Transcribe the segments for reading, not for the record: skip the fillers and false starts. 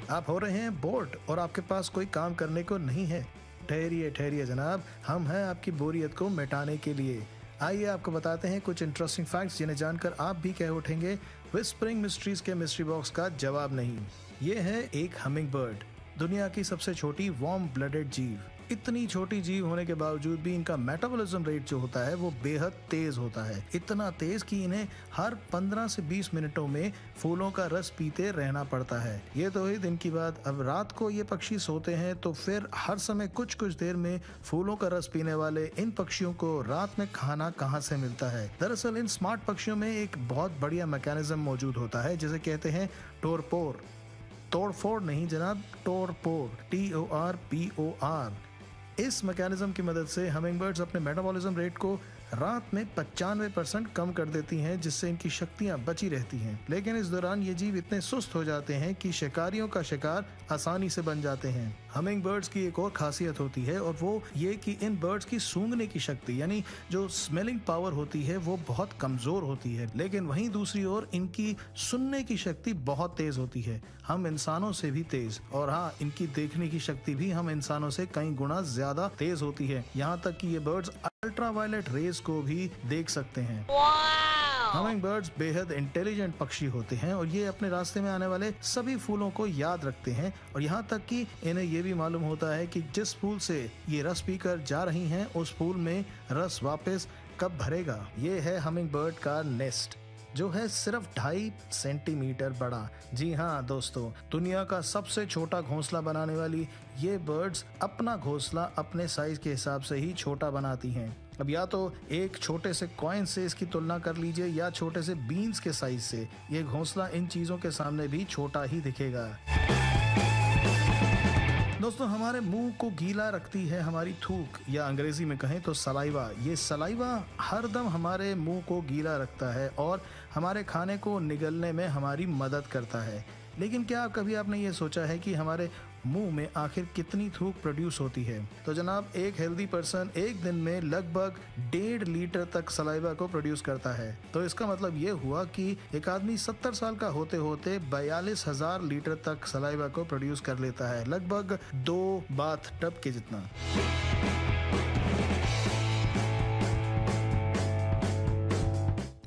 आप हो रहे हैं बोर्ड और आपके पास कोई काम करने को नहीं है? ठहरिए ठहरिए जनाब, हम हैं आपकी बोरियत को मिटाने के लिए। आइए आपको बताते हैं कुछ इंटरेस्टिंग फैक्ट्स जिन्हें जानकर आप भी कह उठेंगे विस्परिंग मिस्ट्रीज के मिस्ट्री बॉक्स का जवाब नहीं। ये है एक हमिंग बर्ड, दुनिया की सबसे छोटी वार्म ब्लडेड जीव। इतनी छोटी जीव होने के बावजूद भी इनका मेटाबॉलिज्म रेट जो होता है वो बेहद तेज होता है। इतना तेज कि इन्हें हर 15 से 20 मिनटों में फूलों का रस पीते रहना पड़ता है। ये तो हुई दिन की बात। अब रात को ये पक्षी सोते हैं तो फिर हर समय कुछ कुछ देर में फूलों का रस पीने वाले इन पक्षियों को रात में खाना कहाँ से मिलता है? दरअसल इन स्मार्ट पक्षियों में एक बहुत बढ़िया मैकेनिज्म मौजूद होता है जिसे कहते हैं टोरपोर। तोड़फोड़ नहीं जनाब, टोरपोर, TORPOR। इस मैकेनिज्म की मदद से हमिंगबर्ड्स अपने मेटाबॉलिज्म रेट को रात में 95% कम कर देती हैं, जिससे इनकी शक्तियां बची रहती हैं। लेकिन इस दौरान ये जीव इतने सुस्त हो जाते हैं कि शिकारियों का शिकार आसानी से बन जाते हैं। हमिंगबर्ड्स की एक और खासियत होती है और वो ये कि इन बर्ड्स की सूंघने की शक्ति यानी जो स्मेलिंग पावर होती है वो बहुत कमजोर होती है, लेकिन वहीं दूसरी ओर इनकी सुनने की शक्ति बहुत तेज होती है, हम इंसानों से भी तेज। और हाँ, इनकी देखने की शक्ति भी हम इंसानों से कई गुना ज्यादा तेज होती है। यहाँ तक कि ये बर्ड्स अल्ट्रावायलेट रेज को भी देख सकते हैं। हमिंगबर्ड्स बेहद इंटेलिजेंट पक्षी होते हैं और ये अपने रास्ते में आने वाले सभी फूलों को याद रखते हैं और यहाँ तक कि इन्हें ये भी मालूम होता है कि जिस फूल से ये रस पीकर जा रही हैं उस फूल में रस वापस कब भरेगा। ये है हमिंगबर्ड का नेस्ट, जो है सिर्फ 2.5 सेंटीमीटर बड़ा। जी हाँ दोस्तों, दुनिया का सबसे छोटा घोंसला बनाने वाली ये बर्ड्स अपना घोंसला अपने साइज के हिसाब से ही छोटा बनाती हैं। अब या तो एक छोटे से कॉइन से इसकी तुलना कर लीजिए या छोटे से बीन्स के साइज से। ये घोंसला इन चीजों के सामने भी छोटा ही दिखेगा। दोस्तों, हमारे मुंह को गीला रखती है हमारी थूक, या अंग्रेजी में कहें तो सलाइवा। ये सलाइवा हरदम हमारे मुंह को गीला रखता है और हमारे खाने को निगलने में हमारी मदद करता है। लेकिन क्या कभी आपने ये सोचा है कि हमारे मुंह में आखिर कितनी थूक प्रोड्यूस होती है? तो जनाब, एक हेल्दी पर्सन एक दिन में लगभग 1.5 लीटर तक सलाइवा को प्रोड्यूस करता है। तो इसका मतलब ये हुआ कि एक आदमी 70 साल का होते होते 42,000 लीटर तक सलाइवा को प्रोड्यूस कर लेता है, लगभग 2 बाथ टब के जितना।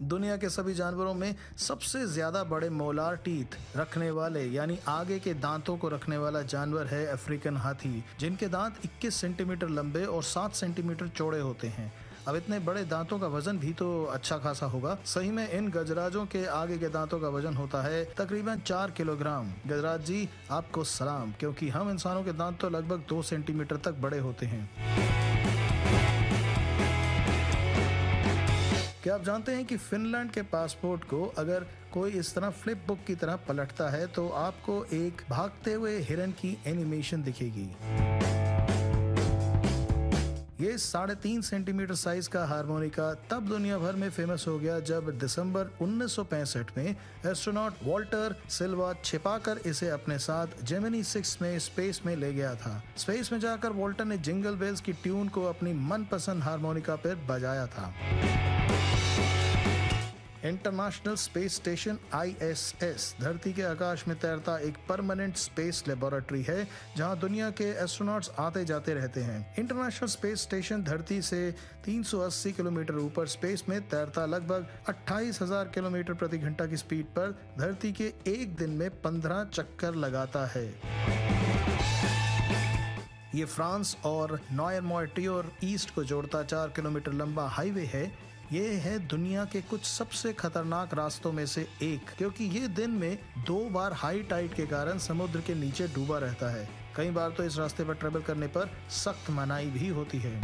दुनिया के सभी जानवरों में सबसे ज्यादा बड़े मोलार टीथ रखने वाले यानी आगे के दांतों को रखने वाला जानवर है अफ्रीकन हाथी, जिनके दांत 21 सेंटीमीटर लंबे और 7 सेंटीमीटर चौड़े होते हैं। अब इतने बड़े दांतों का वजन भी तो अच्छा खासा होगा। सही में इन गजराजों के आगे के दांतों का वजन होता है तकरीबन 4 किलोग्राम। गजराज जी, आपको सलाम, क्योंकि हम इंसानों के दांत तो लगभग 2 सेंटीमीटर तक बड़े होते हैं। क्या आप जानते हैं कि फिनलैंड के पासपोर्ट को अगर कोई इस तरह फ्लिप बुक की तरह पलटता है तो आपको एक भागते हुए हिरन की एनिमेशन दिखेगी। ये 3.5 सेंटीमीटर साइज का हारमोनिका तब दुनिया भर में फेमस हो गया जब दिसंबर 1965 में एस्ट्रोनॉट वॉल्टर सिल्वा छिपाकर इसे अपने साथ जेमिनी 6 में स्पेस में ले गया था। स्पेस में जाकर वॉल्टर ने जिंगल बेल्स की ट्यून को अपनी मनपसंद हारमोनिका पर बजाया था। इंटरनेशनल स्पेस स्टेशन ISS धरती के आकाश में तैरता एक परमानेंट स्पेस लेबोरेटरी है जहां दुनिया के एस्ट्रोनॉट्स आते जाते रहते हैं। इंटरनेशनल स्पेस स्टेशन धरती से 380 किलोमीटर ऊपर स्पेस में तैरता लगभग 28,000 किलोमीटर प्रति घंटा की स्पीड पर धरती के एक दिन में 15 चक्कर लगाता है। ये फ्रांस और नॉयरमोटियोर ईस्ट को जोड़ता 4 किलोमीटर लंबा हाईवे है। ये है दुनिया के कुछ सबसे खतरनाक रास्तों में से एक, क्योंकि ये दिन में 2 बार हाई टाइड के कारण समुद्र के नीचे डूबा रहता है। कई बार तो इस रास्ते पर ट्रेवल करने पर सख्त मनाही भी होती है।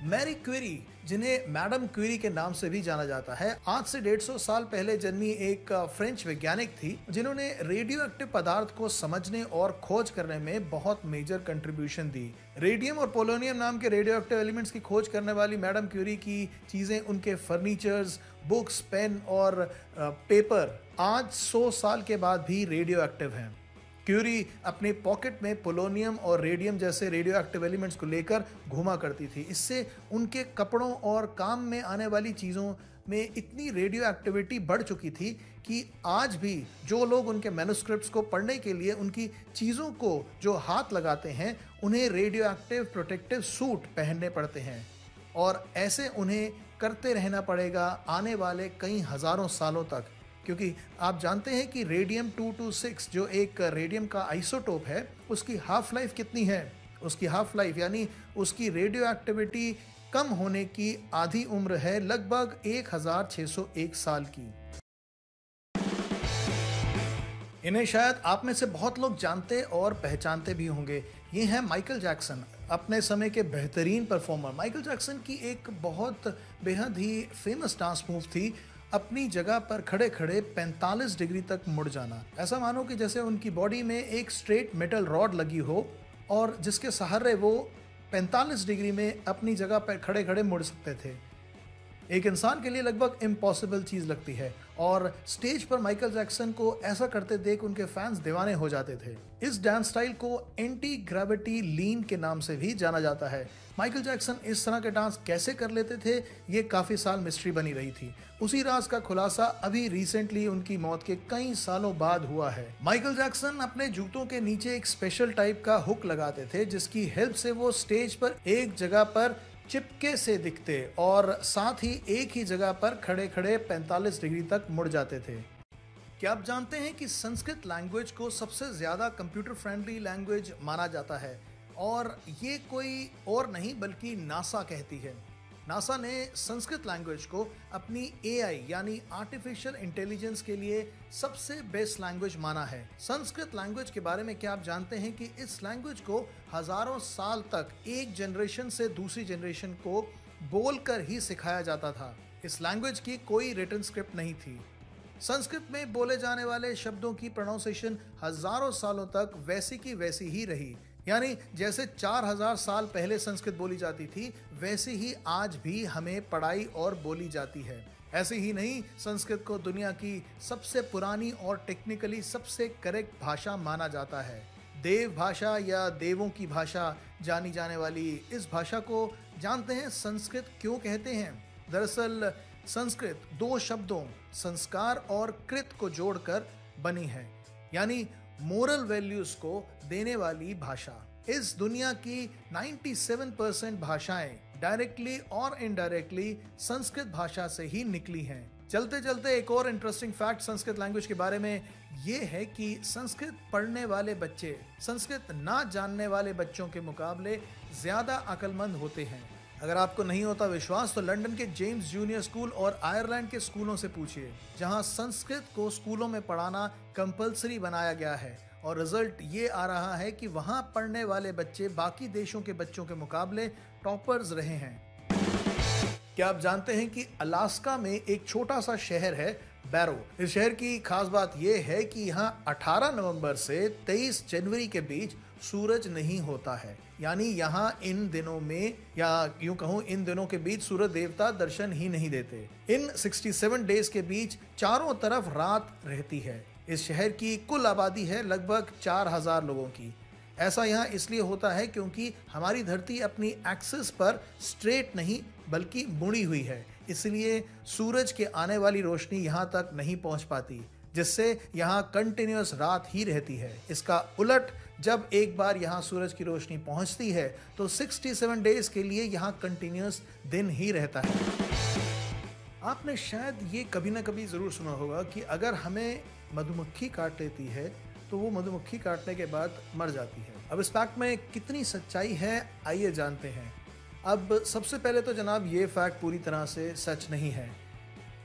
मैरी क्यूरी, जिन्हें मैडम क्यूरी के नाम से भी जाना जाता है, आज से 150 साल पहले जन्मी एक फ्रेंच वैज्ञानिक थी जिन्होंने रेडियो एक्टिव पदार्थ को समझने और खोज करने में बहुत मेजर कंट्रीब्यूशन दी। रेडियम और पोलोनियम नाम के रेडियो एक्टिव एलिमेंट्स की खोज करने वाली मैडम क्यूरी की चीजें, उनके फर्नीचर्स, बुक्स, पेन और पेपर आज 100 साल के बाद भी रेडियो एक्टिव हैं। क्यूरी अपने पॉकेट में पोलोनियम और रेडियम जैसे रेडियो एक्टिव एलिमेंट्स को लेकर घूमा करती थी। इससे उनके कपड़ों और काम में आने वाली चीज़ों में इतनी रेडियो एक्टिविटी बढ़ चुकी थी कि आज भी जो लोग उनके मैन्युस्क्रिप्ट्स को पढ़ने के लिए उनकी चीज़ों को जो हाथ लगाते हैं उन्हें रेडियो एक्टिव प्रोटेक्टिव सूट पहनने पड़ते हैं, और ऐसे उन्हें करते रहना पड़ेगा आने वाले कई हज़ारों सालों तक, क्योंकि आप जानते हैं कि रेडियम 226 जो एक रेडियम का आइसोटोप है उसकी हाफ लाइफ कितनी है। उसकी हाफ लाइफ यानी उसकी रेडियो एक्टिविटी कम होने की आधी उम्र है लगभग 1601 साल की। इन्हें शायद आप में से बहुत लोग जानते और पहचानते भी होंगे। ये हैं माइकल जैक्सन, अपने समय के बेहतरीन परफॉर्मर। माइकल जैक्सन की एक बहुत बेहद ही फेमस डांस मूव थी अपनी जगह पर खड़े खड़े 45 डिग्री तक मुड़ जाना। ऐसा मानो कि जैसे उनकी बॉडी में एक स्ट्रेट मेटल रॉड लगी हो और जिसके सहारे वो 45 डिग्री में अपनी जगह पर खड़े खड़े मुड़ सकते थे। एक इंसान के लिए लगभग इम्पॉसिबल चीज़ लगती है, और स्टेज पर माइकल जैक्सन को ऐसा करते देख उनके फैंस दीवाने हो जाते थे। इस डांस स्टाइल को एंटी ग्रेविटी लीन के नाम से भी जाना जाता है। माइकल जैक्सन इस तरह के डांस कैसे कर लेते थे, ये काफ़ी साल मिस्ट्री बनी रही थी। उसी राज का खुलासा अभी रिसेंटली उनकी मौत के कई सालों बाद हुआ है। माइकल जैक्सन अपने जूतों के नीचे एक स्पेशल टाइप का हुक लगाते थे जिसकी हेल्प से वो स्टेज पर एक जगह पर चिपके से दिखते और साथ ही एक ही जगह पर खड़े खड़े 45 डिग्री तक मुड़ जाते थे। क्या आप जानते हैं कि संस्कृत लैंग्वेज को सबसे ज़्यादा कंप्यूटर फ्रेंडली लैंग्वेज माना जाता है, और ये कोई और नहीं बल्कि नासा कहती है। नासा ने संस्कृत लैंग्वेज को अपनी एआई यानी आर्टिफिशियल इंटेलिजेंस के लिए सबसे बेस्ट लैंग्वेज माना है। संस्कृत लैंग्वेज के बारे में क्या आप जानते हैं कि इस लैंग्वेज को हजारों साल तक एक जनरेशन से दूसरी जनरेशन को बोलकर ही सिखाया जाता था। इस लैंग्वेज की कोई रिटन स्क्रिप्ट नहीं थी। संस्कृत में बोले जाने वाले शब्दों की प्रोनाउंसिएशन हजारों सालों तक वैसी की वैसी ही रही, यानी जैसे 4000 साल पहले संस्कृत बोली जाती थी वैसे ही आज भी हमें पढ़ाई और बोली जाती है। ऐसे ही नहीं, संस्कृत को दुनिया की सबसे पुरानी और टेक्निकली सबसे करेक्ट भाषा माना जाता है। देव भाषा या देवों की भाषा जानी जाने वाली इस भाषा को जानते हैं संस्कृत क्यों कहते हैं? दरअसल संस्कृत दो शब्दों संस्कार और कृत को जोड़कर बनी है, यानी मोरल वैल्यूज को देने वाली भाषा। इस दुनिया की 97% भाषाएं डायरेक्टली और इनडायरेक्टली संस्कृत भाषा से ही निकली हैं। चलते चलते एक और इंटरेस्टिंग फैक्ट संस्कृत लैंग्वेज के बारे में ये है कि संस्कृत पढ़ने वाले बच्चे संस्कृत ना जानने वाले बच्चों के मुकाबले ज्यादा अक्लमंद होते हैं। अगर आपको नहीं होता विश्वास तो लंदन के जेम्स जूनियर स्कूल और आयरलैंड के स्कूलों से पूछिए, जहां संस्कृत को स्कूलों में पढ़ाना कंपलसरी बनाया गया है, और रिजल्ट ये आ रहा है कि वहां पढ़ने वाले बच्चे बाकी देशों के बच्चों के मुकाबले टॉपर्स रहे हैं। क्या आप जानते हैं कि अलास्का में एक छोटा सा शहर है बैरो। इस शहर की खास बात यह है कि यहाँ 18 नवंबर से 23 जनवरी के बीच सूरज नहीं होता है, यानी यहाँ इन दिनों में, या यूं कहूँ इन दिनों के बीच सूरज देवता दर्शन ही नहीं देते। इन 67 डेज के बीच चारों तरफ रात रहती है। इस शहर की कुल आबादी है लगभग 4000 लोगों की। ऐसा यहाँ इसलिए होता है क्योंकि हमारी धरती अपनी एक्सिस पर स्ट्रेट नहीं बल्कि मुड़ी हुई है, इसलिए सूरज के आने वाली रोशनी यहाँ तक नहीं पहुँच पाती, जिससे यहाँ कंटिन्यूअस रात ही रहती है। इसका उलट जब एक बार यहाँ सूरज की रोशनी पहुँचती है तो 67 डेज के लिए यहाँ कंटिन्यूअस दिन ही रहता है। आपने शायद ये कभी ना कभी ज़रूर सुना होगा कि अगर हमें मधुमक्खी काट लेती है तो वो मधुमक्खी काटने के बाद मर जाती है। अब इस फैक्ट में कितनी सच्चाई है आइए जानते हैं। अब सबसे पहले तो जनाब ये फैक्ट पूरी तरह से सच नहीं है।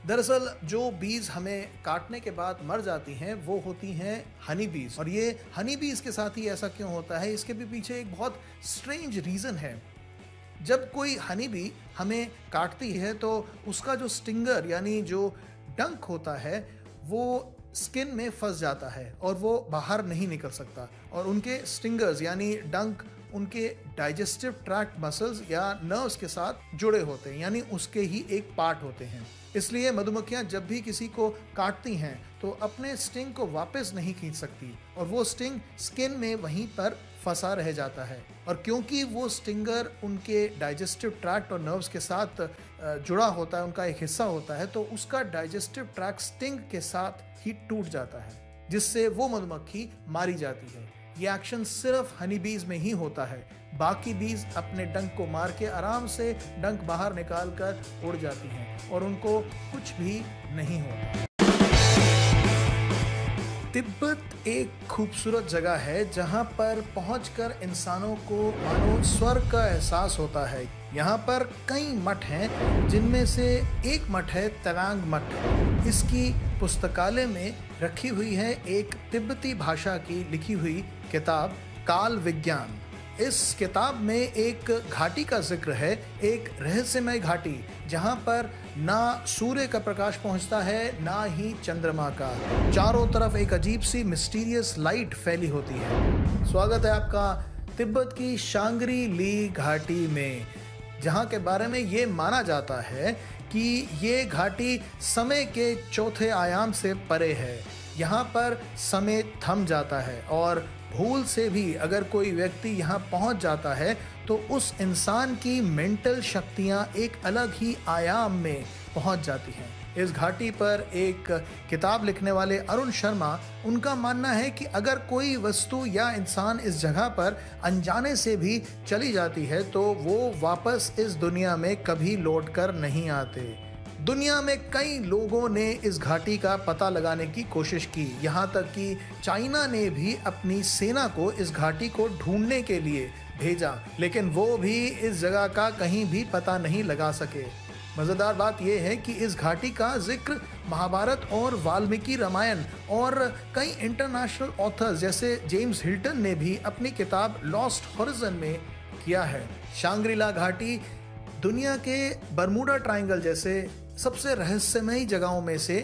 दरअसल जो बीज हमें काटने के बाद मर जाती हैं वो होती हैं हनी बीज, और ये हनी बीज के साथ ही ऐसा क्यों होता है इसके भी पीछे एक बहुत स्ट्रेंज रीज़न है। जब कोई हनी बी हमें काटती है तो उसका जो स्टिंगर यानी जो डंक होता है वो स्किन में फंस जाता है और वो बाहर नहीं निकल सकता, और उनके स्टिंगर्स यानी डंक उनके डाइजेस्टिव ट्रैक्ट मसल्स या नर्व्स के साथ जुड़े होते हैं, यानी उसके ही एक पार्ट होते हैं। इसलिए मधुमक्खियां जब भी किसी को काटती हैं तो अपने स्टिंग को वापस नहीं खींच सकती और वो स्टिंग स्किन में वहीं पर फंसा रह जाता है। और क्योंकि वो स्टिंगर उनके डाइजेस्टिव ट्रैक्ट और नर्व्स के साथ जुड़ा होता है, उनका एक हिस्सा होता है, तो उसका डाइजेस्टिव ट्रैक्ट स्टिंग के साथ ही टूट जाता है, जिससे वो मधुमक्खी मारी जाती है। ये एक्शन सिर्फ हनी बीज में ही होता है। बाकी बीज अपने डंक को मार के आराम से डंक बाहर निकाल कर उड़ जाती हैं और उनको कुछ भी नहीं होता। तिब्बत एक खूबसूरत जगह है जहां पर पहुंचकर इंसानों को मानो स्वर्ग का एहसास होता है। यहाँ पर कई मठ हैं, जिनमें से एक मठ है तवांग मठ। इसकी पुस्तकालय में रखी हुई है एक तिब्बती भाषा की लिखी हुई किताब काल विज्ञान। इस किताब में एक घाटी का जिक्र है, एक रहस्यमय घाटी जहां पर ना सूर्य का प्रकाश पहुंचता है ना ही चंद्रमा का। चारों तरफ एक अजीब सी मिस्टीरियस लाइट फैली होती है। स्वागत है आपका तिब्बत की शांग्री ली घाटी में, जहां के बारे में ये माना जाता है कि ये घाटी समय के चौथे आयाम से परे है। यहाँ पर समय थम जाता है और भूल से भी अगर कोई व्यक्ति यहाँ पहुँच जाता है तो उस इंसान की मेंटल शक्तियाँ एक अलग ही आयाम में पहुँच जाती हैं। इस घाटी पर एक किताब लिखने वाले अरुण शर्मा, उनका मानना है कि अगर कोई वस्तु या इंसान इस जगह पर अनजाने से भी चली जाती है तो वो वापस इस दुनिया में कभी लौट कर नहीं आते। दुनिया में कई लोगों ने इस घाटी का पता लगाने की कोशिश की, यहाँ तक कि चाइना ने भी अपनी सेना को इस घाटी को ढूंढने के लिए भेजा, लेकिन वो भी इस जगह का कहीं भी पता नहीं लगा सके। मज़ेदार बात यह है कि इस घाटी का जिक्र महाभारत और वाल्मीकि रामायण और कई इंटरनेशनल ऑथर्स जैसे जेम्स हिल्टन ने भी अपनी किताब लॉस्ट हॉरिज़न में किया है। शांग्री-ला घाटी दुनिया के बरमूडा ट्रायंगल जैसे सबसे रहस्यमयी जगहों में से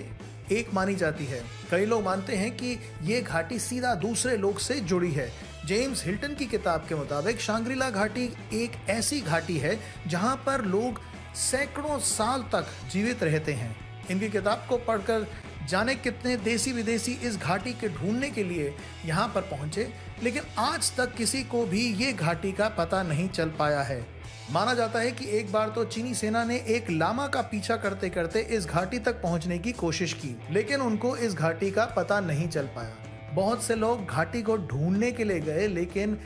एक मानी जाती है। कई लोग मानते हैं कि ये घाटी सीधा दूसरे लोक से जुड़ी है। जेम्स हिल्टन की किताब के मुताबिक शांग्री-ला घाटी एक ऐसी घाटी है जहां पर लोग सैकड़ों साल तक जीवित रहते हैं। इनकी किताब को पढ़कर जाने कितने देसी विदेशी इस घाटी के ढूंढने के लिए यहाँ पर पहुँचे, लेकिन आज तक किसी को भी ये घाटी का पता नहीं चल पाया है। माना जाता है कि एक बार तो चीनी सेना ने एक लामा का पीछा करते करते इस घाटी तक पहुंचने की कोशिश की, लेकिन उनको इस घाटी का पता नहीं चल पाया। बहुत से लोग घाटी को ढूंढने के लिए गए, लेकिन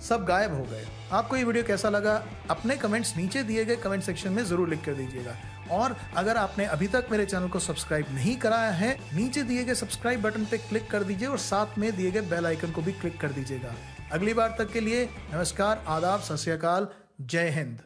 सब गायब हो गए। आपको ये वीडियो कैसा लगा अपने कमेंट्स नीचे दिए गए कमेंट सेक्शन में जरूर लिख कर दीजिएगा। और अगर आपने अभी तक मेरे चैनल को सब्सक्राइब नहीं कराया है, नीचे दिए गए सब्सक्राइब बटन पे क्लिक कर दीजिए और साथ में दिए गए बेल आइकन को भी क्लिक कर दीजिएगा। अगली बार तक के लिए नमस्कार, आदाब, सत श्री अकाल, जय हिंद।